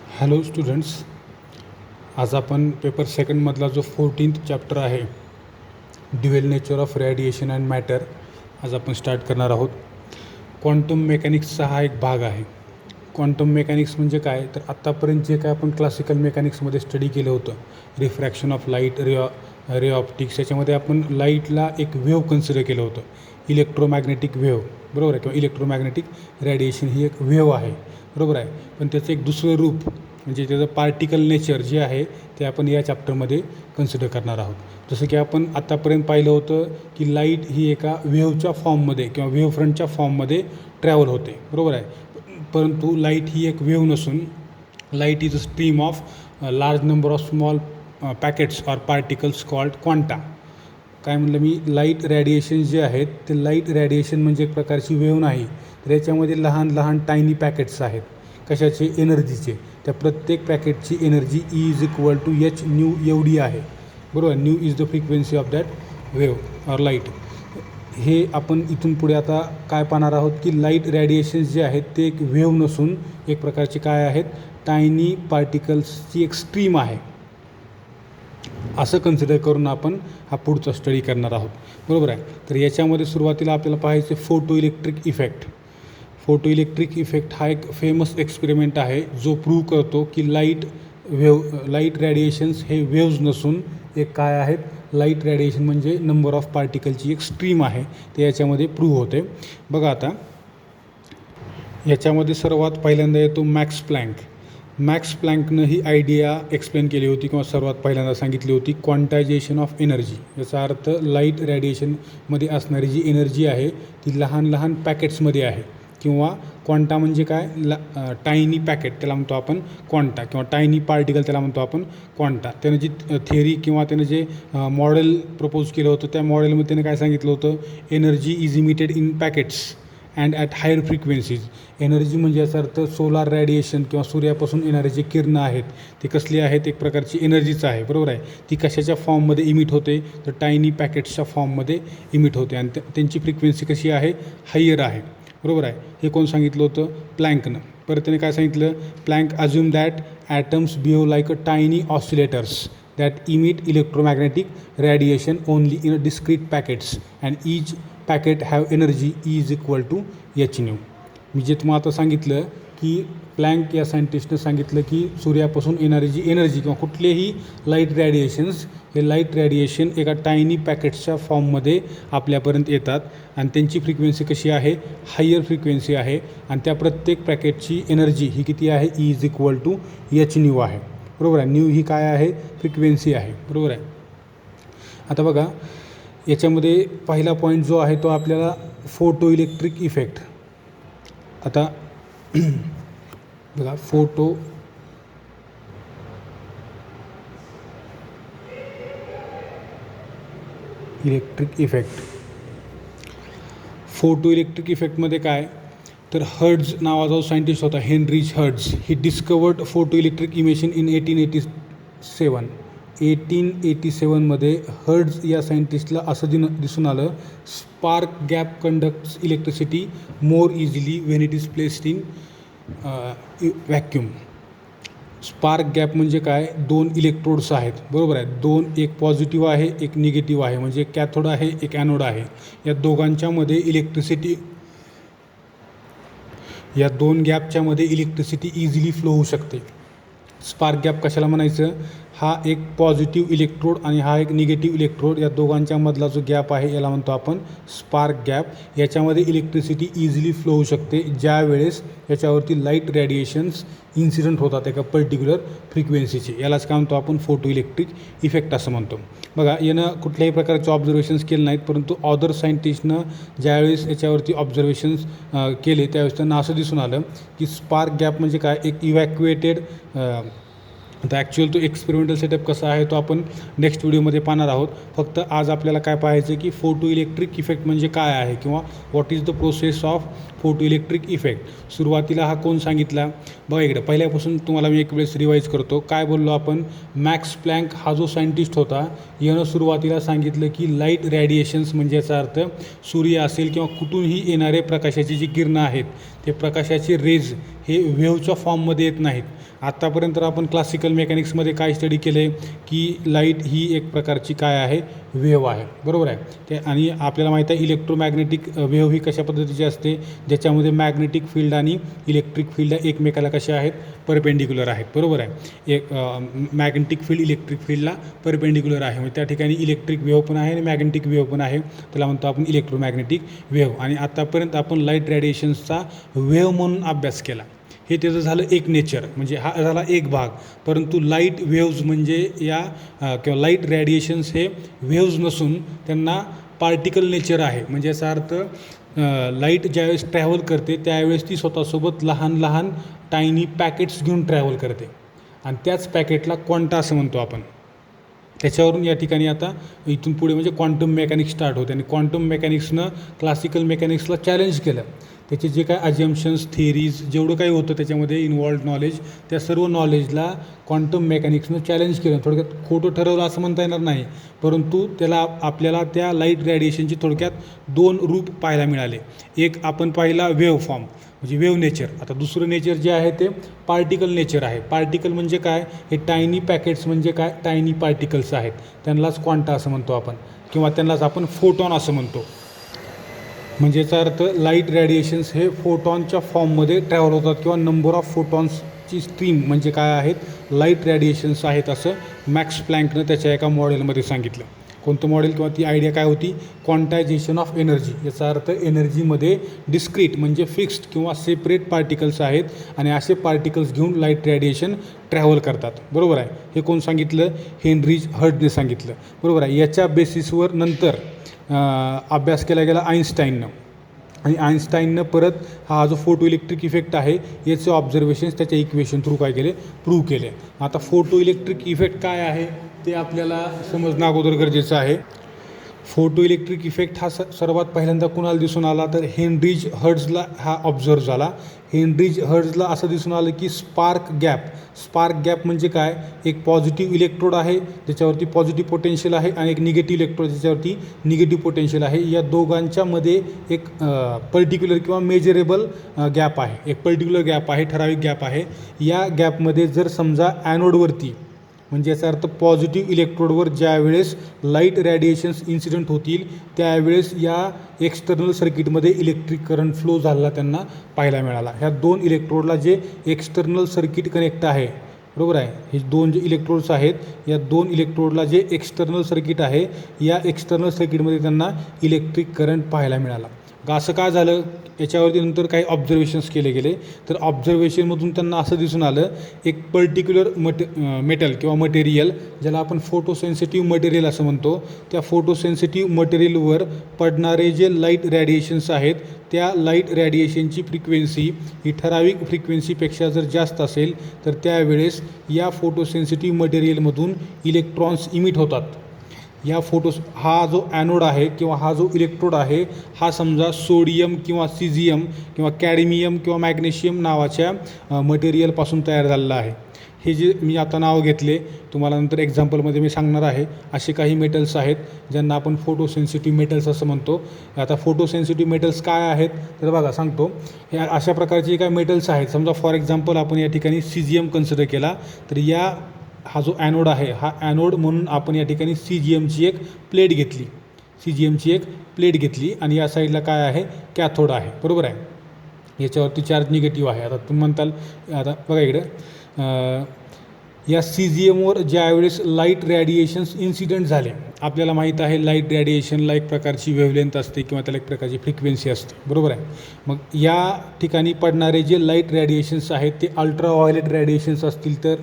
Hello students, आज आपण paper सेकंडमधला जो 14th चॅप्टर आहे dual nature of radiation and matter आज आपण स्टार्ट करणार आहोत. क्वांटम मेकॅनिक्सचा हा एक भाग आहे. क्वांटम मेकॅनिक्स म्हणजे काय, तर आत्तापर्यंत जे काय आपण क्लासिकल मेकॅनिक्समध्ये स्टडी केलं होतं, refraction of light, ray optics, याच्यामध्ये आपण लाईटला एक वेव्ह कन्सिडर केलं होतं, इलेक्ट्रोमॅग्नेटिक वेव्ह, बरोबर आहे, किंवा इलेक्ट्रोमॅग्नेटिक रेडिएशन ही एक वेव्ह आहे, बरोबर आहे. पण त्याचं एक दुसरं रूप म्हणजे त्याचं पार्टिकल नेचर जे आहे ते आपण या चॅप्टरमध्ये कन्सिडर करणार आहोत. जसं की आपण आत्तापर्यंत पाहिलं होतं की लाईट ही एका वेव्हच्या फॉर्ममध्ये किंवा वेव्ह फ्रंटच्या फॉर्ममध्ये ट्रॅव्हल होते, बरोबर आहे. परंतु लाईट ही एक वेव्ह नसून light is a stream of large number of small packets or particles called quanta. काय म्हणलं मी, लाईट रेडिएशन जे आहेत ते लाईट रेडिएशन म्हणजे एक प्रकारची वेव्ह नाही, तर याच्यामध्ये लहान लहान टायनी पॅकेट्स आहेत. कशाचे? एनर्जीचे. त्या प्रत्येक पॅकेटची एनर्जी E=h न्यू एवढी आहे, बरोबर. New is the frequency of that wave or light. हे आपण इथून पुढे आता काय पाहणार आहोत की लाईट रेडिएशन्स जे आहेत ते एक वेव्ह नसून एक प्रकारचे काय आहेत, टायनी पार्टिकल्सची एक स्ट्रीम आहे, असं कन्सिडर करून आपण हा पुढचा स्टडी करणार आहोत, बरोबर आहे. तर याच्यामध्ये सुरुवातीला आपल्याला पाहायचे photo electric effect. Photo electric effect हा एक फेमस एक्सपेरिमेंट आहे जो प्रूव्ह करतो की लाईट रेडिएशन्स हे वेव्ज नसून एक काय आहेत, लाईट रेडिएशन म्हणजे नंबर ऑफ पार्टिकलची एक स्ट्रीम आहे, ते याच्यामध्ये प्रूव्ह होते. बघा आता याच्यामध्ये सर्वात पहिल्यांदा येतो मॅक्स प्लँक. मॅक्स प्लँकनं ही आयडिया एक्सप्लेन केली होती किंवा सर्वात पहिल्यांदा सांगितली होती क्वांटायझेशन ऑफ एनर्जी. याचा अर्थ लाईट रेडिएशनमध्ये असणारी जी एनर्जी आहे ती लहान लहान पॅकेट्समध्ये आहे, किंवा क्वांटा म्हणजे काय, टायनी पॅकेट त्याला म्हणतो आपण क्वांटा, किंवा टायनी पार्टिकल त्याला म्हणतो आपण क्वांटा. त्यानं जी थिअरी किंवा त्यानं जे मॉडेल प्रपोज केलं होतं त्या मॉडेलमध्ये त्यानं काय सांगितलं होतं, energy is emitted in packets and at higher frequencies. Energy म्हणजे याचा अर्थ सोलार रेडिएशन किंवा सूर्यापासून येणारे जे किरणं आहेत ते कसली आहेत, एक प्रकारची एनर्जीच आहे, बरोबर आहे. ती कशाच्या फॉर्ममध्ये इमिट होते, तर टायनी पॅकेट्सच्या फॉर्ममध्ये इमिट होते आणि त्यांची फ्रिक्वेन्सी कशी आहे, हायर आहे, बरोबर आहे. हे कोण सांगितलं होतं, प्लँकनं. परत त्याने काय सांगितलं, Planck assumed that atoms behave like a tiny oscillators that emit electromagnetic radiation only in a discrete packets and each packet have energy E=h nu. मी जे तुम्हाला आता सांगितलं की प्लँक या सायंटिस्टनं सांगितलं की सूर्यापासून येणारी जी एनर्जी किंवा कुठलेही लाईट रेडिएशन्स, हे लाईट रेडिएशन एका टायनी पॅकेट्सच्या फॉर्ममध्ये आपल्यापर्यंत येतात आणि त्यांची फ्रिक्वेन्सी कशी आहे, हायर फ्रिक्वेन्सी आहे, आणि त्या प्रत्येक पॅकेटची एनर्जी ही किती आहे, E=h न्यू आहे, बरोबर आहे. न्यू ही काय आहे, फ्रिक्वेन्सी आहे, बरोबर आहे. आता बघा याच्यामध्ये पहिला पॉईंट जो आहे तो आपल्याला फोटो इलेक्ट्रिक इफेक्ट. आता बघा photo electric effect. Photo electric इफेक्टमध्ये काय, तर हर्ट्झ नावाचा जो सायंटिस्ट होता, Heinrich Hertz, he discovered photo electric emission in 1887. 1887मध्ये हर्ट्झ या सायंटिस्टला असं दिसून आलं, spark gap conducts electricity more easily when it is placed in vacuum. Spark gap म्हणजे काय, दोन इलेक्ट्रोड्स आहेत, बरोबर आहे, दोन, एक पॉझिटिव्ह आहे एक निगेटिव्ह आहे, म्हणजे एक कॅथोड आहे एक ॲनोड आहे. या दोघांच्यामध्ये इलेक्ट्रिसिटी, या दोन गॅपच्यामध्ये इलेक्ट्रिसिटी इझिली फ्लो होऊ शकते. स्पार्क गॅप कशाला म्हणायचं, हा एक पॉझिटिव्ह इलेक्ट्रोड आणि हा एक निगेटिव्ह इलेक्ट्रोड, या दोघांच्यामधला जो गॅप आहे याला म्हणतो आपण स्पार्क गॅप. याच्यामध्ये इलेक्ट्रिसिटी इझिली फ्लो होऊ शकते ज्या वेळेस याच्यावरती लाईट रेडिएशन्स इन्सिडंट होतात एका पर्टिक्युलर फ्रिक्वेन्सीचे. यालाच काय म्हणतो आपण, फोटो इलेक्ट्रिक इफेक्ट असं म्हणतो. बघा यानं कुठल्याही प्रकारचे ऑब्झर्वेशन्स केले नाहीत, परंतु अदर सायंटिस्टनं ज्यावेळेस याच्यावरती ऑब्झर्वेशन्स केले त्यावेळेस त्यांना असं दिसून आलं की स्पार्क गॅप म्हणजे काय, एक इव्हॅक्युएटेड. आता ॲक्च्युअल तो एक्सपेरिमेंटल सेटअप कसा आहे तो आपण नेक्स्ट व्हिडिओमध्ये पाहणार आहोत. फक्त आज आपल्याला काय पाहायचं की फोटो इलेक्ट्रिक इफेक्ट म्हणजे काय आहे, किंवा what is the process of photo electric effect. सुरुवातीला हा कोण सांगितला, बघा इकडे पहिल्यापासून तुम्हाला मी एक वेळेस रिवाईज करतो. काय बोललो आपण, मॅक्स प्लँक हा जो सायंटिस्ट होता यानं सुरुवातीला सांगितलं की लाईट रेडिएशन्स म्हणजे याचा अर्थ सूर्य असेल किंवा कुठूनही येणारे प्रकाशाची जी किरणं आहेत ते प्रकाशाचे रेज हे वेव्हच्या फॉर्ममध्ये येत नाहीत, आत्तापर्यंत तर आपण क्लासिकल मेकॅनिक्समध्ये काय स्टडी केलं आहे की लाईट ही एक प्रकारची काय आहे, वेव्ह आहे, बरोबर आहे. ते आणि आपल्याला माहीत आहे इलेक्ट्रोमॅग्नेटिक वेव्ह ही कशा पद्धतीची असते, ज्याच्यामध्ये मॅग्नेटिक फील्ड आणि इलेक्ट्रिक फील्ड एकमेकाला कशा आहेत, परपेंडिक्युलर आहेत, बरोबर आहे. एक मॅग्नेटिक फील्ड इलेक्ट्रिक फील्डला परपेंडिक्युलर आहे, म्हणजे त्या ठिकाणी इलेक्ट्रिक वेव्ह पण आहे आणि मॅग्नेटिक वेव्ह पण आहे, त्याला म्हणतो आपण इलेक्ट्रोमॅग्नेटिक वेव्ह. आणि आतापर्यंत आपण लाईट रेडिएशन्सचा वेव्ह म्हणून अभ्यास केला. हे त्याचं झालं एक नेचर, म्हणजे हा झाला एक भाग. परंतु लाईट वेव्ज म्हणजे या किंवा लाईट रेडिएशन्स हे वेव्ज नसून त्यांना पार्टिकल नेचर आहे. म्हणजे याचा अर्थ लाईट ज्यावेळेस ट्रॅव्हल करते त्यावेळेस ती स्वतःसोबत लहान लहान टायनी पॅकेट्स घेऊन ट्रॅव्हल करते आणि त्याच पॅकेटला क्वांटा असं म्हणतो आपण. त्याच्यावरून या ठिकाणी आता इथून पुढे म्हणजे क्वांटम मेकॅनिक्स स्टार्ट होते आणि क्वांटम मेकॅनिक्सनं क्लासिकल मेकॅनिक्सला चॅलेंज केलं. त्याचे जे काय अजम्पशन्स थिअरीज जेवढं काही होतं त्याच्यामध्ये इन्वॉल्ड नॉलेज, त्या सर्व नॉलेजला क्वांटम मेकॅनिक्सनं चॅलेंज केलं. थोडक्यात खोटं ठरवलं असं म्हणता येणार नाही, परंतु त्याला आपल्याला त्या लाईट रेडिएशनची थोडक्यात दोन रूप पाहायला मिळाले. एक आपण पाहिला वेव्ह फॉर्म म्हणजे वेव्ह नेचर. आता दुसरं नेचर जे आहे ते पार्टिकल नेचर आहे. पार्टिकल म्हणजे काय, हे टायनी पॅकेट्स म्हणजे काय, टायनी पार्टिकल्स आहेत, त्यांनाच क्वांटा असं म्हणतो आपण, किंवा त्यांनाच आपण फोटॉन असं म्हणतो. म्हणजे याचा अर्थ लाईट रेडिएशन्स हे फोटॉनच्या फॉर्ममध्ये ट्रॅव्हल होतात किंवा नंबर ऑफ फोटॉन्सची स्ट्रीम म्हणजे काय आहेत, लाईट रेडिएशन्स आहेत, असं मॅक्स प्लँकनं त्याच्या एका मॉडेलमध्ये सांगितलं. कोणतं मॉडेल किंवा ती आयडिया काय होती, क्वांटायझेशन ऑफ एनर्जी. याचा अर्थ एनर्जीमध्ये डिस्क्रीट म्हणजे फिक्स्ड किंवा सेपरेट पार्टिकल्स आहेत आणि असे पार्टिकल्स घेऊन लाईट रेडिएशन ट्रॅव्हल करतात, बरोबर आहे. हे कोण सांगितलं, हेनरी हर्ट्झने सांगितलं, बरोबर आहे. याच्या बेसिसवर नंतर अभ्यास केला गेला आईन्स्टाईननं, आणि आईन्स्टाईननं परत हा जो फोटो इलेक्ट्रिक इफेक्ट आहे याचे ऑब्झर्वेशन्स त्याच्या इक्वेशन थ्रू काय केले, प्रूव्ह केले. आता फोटो इलेक्ट्रिक इफेक्ट काय आहे ते आपल्याला समजणं अगोदर गरजेचं आहे. फोटो इलेक्ट्रिक इफेक्ट हा सर्वात पहिल्यांदा कुणाला दिसून आला तर हेनरी हर्ट्झला हा ऑब्झर्व झाला. हेनरी हर्ट्झला असं दिसून आलं की स्पार्क गॅप म्हणजे काय, एक पॉझिटिव्ह इलेक्ट्रोड आहे ज्याच्यावरती पॉझिटिव्ह पोटेन्शियल आहे आणि एक निगेटिव्ह इलेक्ट्रोड ज्याच्यावरती निगेटिव्ह पोटेन्शियल आहे. या दोघांच्या मध्ये एक पर्टिक्युलर किंवा मेजरेबल गॅप आहे, एक पर्टिक्युलर गॅप आहे, ठराविक गॅप आहे. या गॅपमध्ये जर समजा ॲनोडवरती म्हणजे याचा अर्थ पॉझिटिव्ह इलेक्ट्रोडवर ज्यावेळेस लाईट रेडिएशन्स इन्सिडेंट होतील त्यावेळेस या एक्सटर्नल सर्किटमध्ये इलेक्ट्रिक करंट फ्लो झालेला त्यांना पाहायला मिळाला. ह्या दोन इलेक्ट्रोडला जे एक्सटर्नल सर्किट कनेक्ट आहे, बरोबर आहे, हे दोन जे इलेक्ट्रोड्स आहेत या दोन इलेक्ट्रोडला जे एक्सटर्नल सर्किट आहे या एक्सटर्नल सर्किटमध्ये त्यांना इलेक्ट्रिक करंट पाहायला मिळाला. असं का झालं, याच्यावरती नंतर काही ऑब्झर्वेशन्स केले गेले. तर ऑब्झर्वेशनमधून त्यांना असं दिसून आलं एक पर्टिक्युलर मेटल किंवा मटेरियल ज्याला आपण फोटोसेन्सिटिव्ह मटेरियल असं म्हणतो, त्या फोटोसेन्सिटिव्ह मटेरियलवर पडणारे जे लाईट रेडिएशन्स आहेत त्या लाईट रेडिएशनची फ्रिक्वेन्सी ही ठराविक फ्रिक्वेन्सीपेक्षा जर जास्त असेल तर त्यावेळेस या फोटोसेन्सिटिव्ह मटेरियलमधून इलेक्ट्रॉन्स इमिट होतात. या हा जो ॲनोड आहे किंवा हा जो इलेक्ट्रोड आहे हा समजा सोडियम किंवा सिझियम किंवा कॅडमियम किंवा मॅग्नेशियम नावाच्या मटेरियलपासून तयार झालेलं आहे. हे जे मी आता नाव घेतले तुम्हाला नंतर एक्झाम्पलमध्ये मी सांगणार आहे, असे काही मेटल्स आहेत ज्यांना आपण फोटोसेन्सिटिव्ह मेटल्स असं म्हणतो. आता फोटोसेन्सिटिव्ह मेटल्स काय आहेत तर बघा सांगतो. हे अशा प्रकारचे काही मेटल्स आहेत. समजा फॉर एक्झाम्पल आपण या ठिकाणी सिझियम कन्सिडर केला तर हा जो ॲनोड आहे हा ॲनोड म्हणून आपण या ठिकाणी सिझियमची एक प्लेट घेतली आणि या साईडला काय आहे, कॅथोड आहे, बरोबर आहे. याच्यावरती चार्ज निगेटिव्ह आहे. आता तुम्ही म्हणताल, आता बघा इकडं या सिझियमवर ज्यावेळेस लाईट रेडिएशन्स इन्सिडेंट झाले, आपल्याला माहीत आहे लाईट रेडिएशनला एक प्रकारची वेव्हलेंथ असते किंवा त्याला एक प्रकारची फ्रिक्वेन्सी असते, बरोबर आहे. मग या ठिकाणी पडणारे जे लाईट रेडिएशन्स आहेत ते अल्ट्राव्हायोलेट रेडिएशन्स असतील तर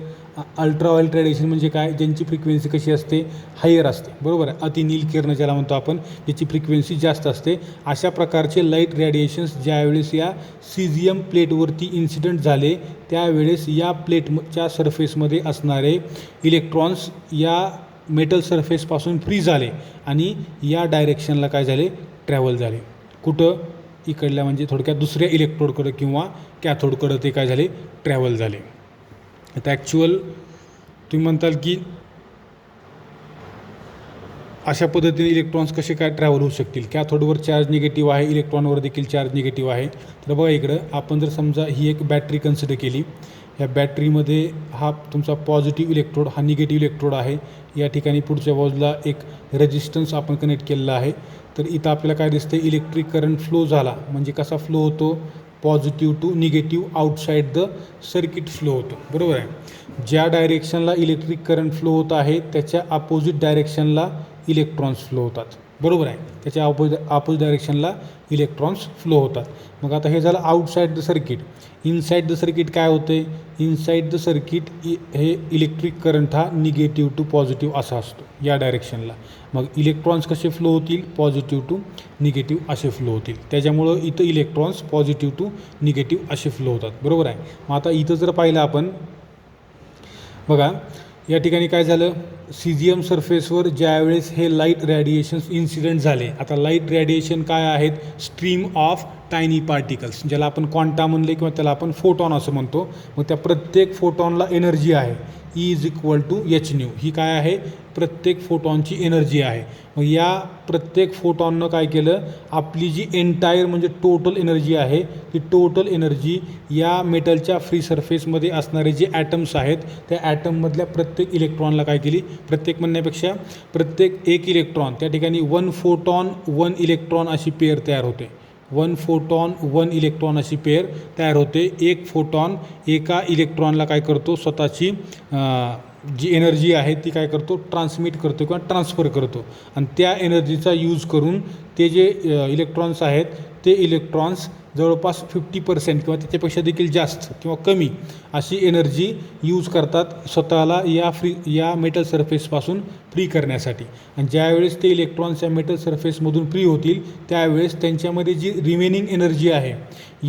अल्ट्राव्हायोलेट रेडिएशन म्हणजे काय, ज्यांची फ्रिक्वेन्सी कशी असते, हायर असते, बरोबर आहे. अतिनील किरण ज्याला म्हणतो आपण, ज्याची फ्रिक्वेन्सी जास्त असते. अशा प्रकारचे लाईट रेडिएशन्स ज्यावेळेस या सिझियम प्लेटवरती इन्सिडेंट झाले त्यावेळेस या प्लेटच्या सरफेसमध्ये असणारे इलेक्ट्रॉन्स या मेटल सरफेसपासून फ्री झाले आणि या डायरेक्शनला काय झाले, ट्रॅव्हल झाले. कुठं, इकडल्या म्हणजे थोडक्यात दुसऱ्या इलेक्ट्रोडकडं किंवा कॅथोडकडं ते काय झाले, ट्रॅव्हल झाले. आता ॲक्च्युअल तुम्ही म्हणताल की अशा पद्धतीने इलेक्ट्रॉन्स कसे काय ट्रॅव्हल होऊ शकतील. कॅथोडवर चार्ज निगेटिव्ह आहे, इलेक्ट्रॉनवर देखील चार्ज निगेटिव्ह आहे. तर बघा इकडं आपण जर समजा ही एक बॅटरी कन्सिडर केली, या बॅटरीमध्ये हा तुमचा पॉझिटिव्ह इलेक्ट्रोड, हा निगेटिव्ह इलेक्ट्रोड आहे. या ठिकाणी पुढच्या बाजूला एक रेजिस्टन्स आपण कनेक्ट केलेला आहे. तर इथं आपल्याला काय दिसते, इलेक्ट्रिक करंट फ्लो झाला. म्हणजे कसा फ्लो होतो, positive to negative outside the circuit flow होतो. बरोबर आहे. ज्या डायरेक्शनला इलेक्ट्रिक करंट फ्लो होत आहे त्याच्या अपोजिट डायरेक्शनला इलेक्ट्रॉन्स फ्लो होतात. बरोबर आहे. त्याच्या अपोजिट डायरेक्शनला इलेक्ट्रॉन्स फ्लो होतात. मग आता हे झालं outside the circuit. Inside the circuit काय होते, इनसाईड द सर्किट हे इलेक्ट्रिक करंट हा निगेटिव्ह टू पॉझिटिव्ह असा असतो या डायरेक्शनला. मग इलेक्ट्रॉन्स कसे फ्लो होतील, पॉझिटिव्ह टू निगेटिव्ह असे फ्लो होतील. त्याच्यामुळं इथं इलेक्ट्रॉन्स पॉझिटिव्ह टू निगेटिव्ह असे फ्लो होतात. बरोबर आहे. मग आता इथं जर पाहिलं आपण बघा, या ठिकाणी काय झालं, सीझियम सरफेसवर ज्यावेळेस हे लाईट रॅडिएशन्स इन्सिडेंट झाले. आता लाईट रॅडिएशन काय आहेत, स्ट्रीम ऑफ टायनी पार्टिकल्स, ज्याला आपण क्वांटा म्हणले किंवा त्याला आपण फोटॉन असं म्हणतो. मग त्या प्रत्येक फोटॉनला एनर्जी आहे, E is equal to H nu. ही काय आहे, प्रत्येक फोटॉनची एनर्जी आहे. मग या प्रत्येक फोटॉननं काय केलं, आपली जी एंटायर म्हणजे टोटल एनर्जी आहे ती टोटल एनर्जी या मेटलच्या फ्री सरफेसमध्ये असणारे जे ॲटम्स आहेत त्या ॲटममधल्या प्रत्येक इलेक्ट्रॉनला काय केली, प्रत्येक म्हणण्यापेक्षा प्रत्येक एक इलेक्ट्रॉन, त्या ठिकाणी 1 फोटॉन 1 इलेक्ट्रॉन अशी पेअर तयार होते. 1 फोटॉन 1 इलेक्ट्रॉन अशी पेअर तयार होते. एक फोटॉन एका इलेक्ट्रॉनला काय करतो, स्वतःची जी एनर्जी आहे ती काय करतो, ट्रान्समिट करतो किंवा ट्रान्सफर करतो. आणि त्या एनर्जीचा यूज करून ते जे इलेक्ट्रॉन्स आहेत ते इलेक्ट्रॉन्स जवळपास 50% किंवा त्याच्यापेक्षा देखील जास्त किंवा कमी अशी एनर्जी यूज करतात स्वतःला या मेटल सरफेसपासून फ्री करण्यासाठी. आणि ज्यावेळेस ते इलेक्ट्रॉन्स या मेटल सरफेसमधून फ्री होतील त्यावेळेस त्यांच्यामध्ये जी रिमेनिंग एनर्जी आहे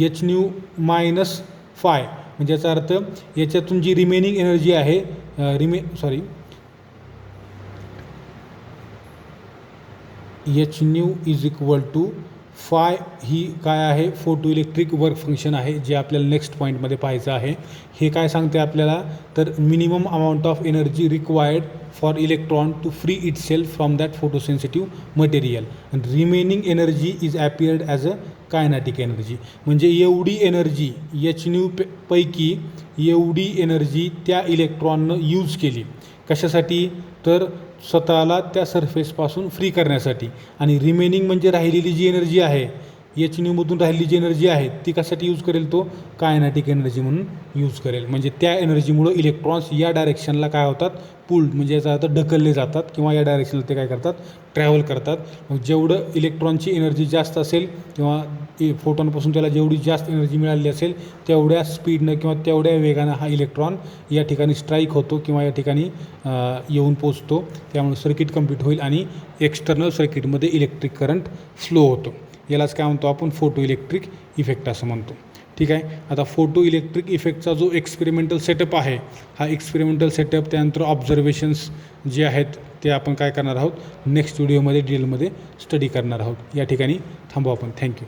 एच न्यू मायनस फाय, म्हणजे याचा अर्थ याच्यातून जी रिमेनिंग एनर्जी आहे H nu is equal to phi, ही काय आहे, फोटो इलेक्ट्रिक वर्क फंक्शन आहे जे आपल्याला नेक्स्ट पॉईंटमध्ये पाहायचं आहे. हे काय सांगते आपल्याला, तर minimum amount of energy required for electron to free itself from that photosensitive material and remaining energy is appeared as a kinetic energy. म्हणजे एवढी एनर्जी एच न्यू पैकी एवढी एनर्जी त्या इलेक्ट्रॉननं यूज केली. कशासाठी, तर स्वतःला त्या सरफेसपासून फ्री करण्यासाठी. आणि रिमेनिंग म्हणजे राहिलेली जी एनर्जी आहे, एच न्यूमधून राहिलेली जी एनर्जी आहे ती कशासाठी यूज करेल, तो कायनॅटिक एनर्जी म्हणून यूज करेल. म्हणजे त्या एनर्जीमुळं इलेक्ट्रॉन्स या डायरेक्शनला काय होतात, पुल्ड, म्हणजे याचा अर्थ ढकलले जातात किंवा या डायरेक्शनला ते काय करतात, ट्रॅव्हल करतात. मग जेवढं इलेक्ट्रॉनची एनर्जी जास्त असेल किंवा फोटॉनपासून त्याला जेवढी जास्त एनर्जी मिळाली असेल तेवढ्या स्पीडनं किंवा तेवढ्या वेगानं हा इलेक्ट्रॉन या ठिकाणी स्ट्राईक होतो किंवा या ठिकाणी येऊन पोचतो. त्यामुळे सर्किट कंप्लीट होईल आणि एक्सटर्नल सर्किटमध्ये इलेक्ट्रिक करंट फ्लो होतो. यालाच काय म्हणतो आपण, फोटो इलेक्ट्रिक इफेक्ट असं म्हणतो. ठीक आहे. आता फोटो इलेक्ट्रिक इफेक्टचा जो एक्सपेरिमेंटल सेटअप आहे, हा एक्सपेरिमेंटल सेटअप त्यानंतर ऑब्झर्वेशन्स जे आहेत ते आपण काय करणार आहोत, नेक्स्ट व्हिडिओमध्ये डिटेलमध्ये स्टडी करणार आहोत. या ठिकाणी थांबू आपण. थँक्यू.